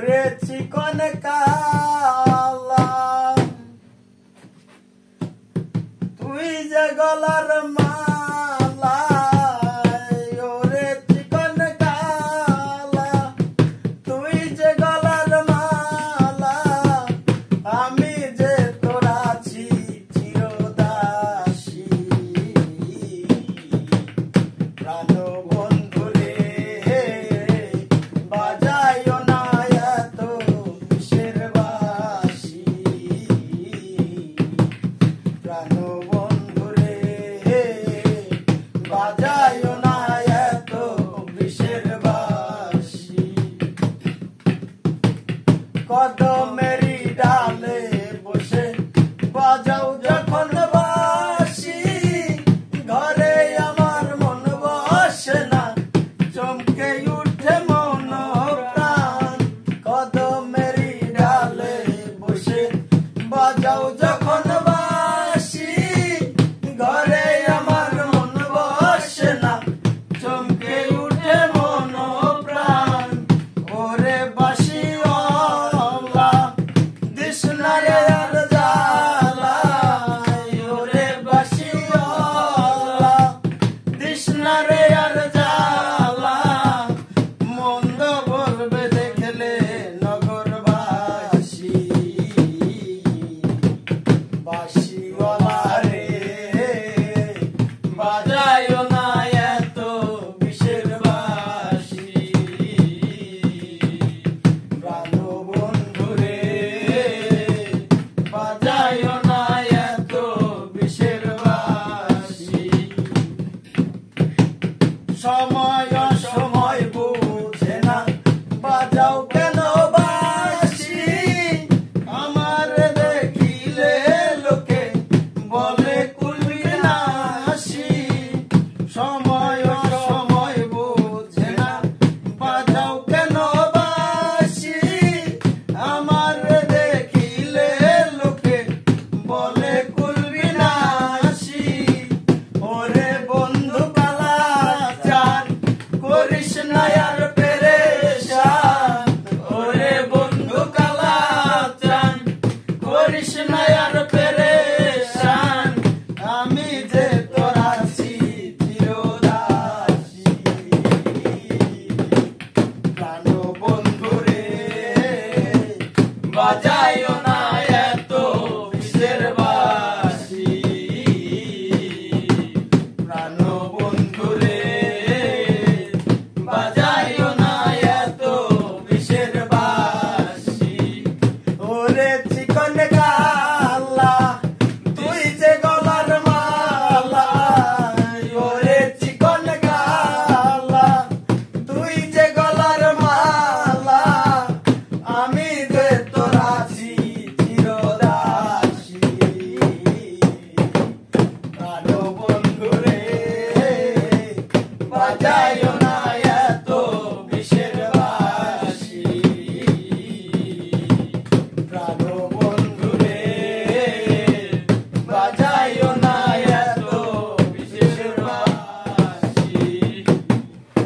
ওরে চিকন কালা তুই যে গলার মালা ওরে চিকন কালা তুই যে গলার মালা আমি যে তোর আছি চিরদাসী প্রাণ বন্ধু রে বাজাইও না এত কিসের বাঁশি প্রাণ বন্ধু রে বাজাইও না এত কিসের বাঁশি কদমেরই ডালে বসে বাজাও যখন বাঁশি ঘরে আমার মন বসে না চমকে উঠে মন প্রাণ কদমেরই ডালে বসে বাজাও যখন বাঁশি ঘরে আমার মন বসে না চমকে উঠে মন প্রাণ ওরে বাঁশিওয়ালা দিস না রে আর জ্বালা ওরে বাঁশিওয়ালা দিস না রে আর জ্বালা মন্দ বলবে দেখলে নগরবাসী বাঁশিওয়ালা রে বাজাইও না এত বিষের বাঁশি প্রাণ বন্ধু রে বাজাইও না এত বিষের বাঁশি সময় অসময় বুঝে না বাজাও কেন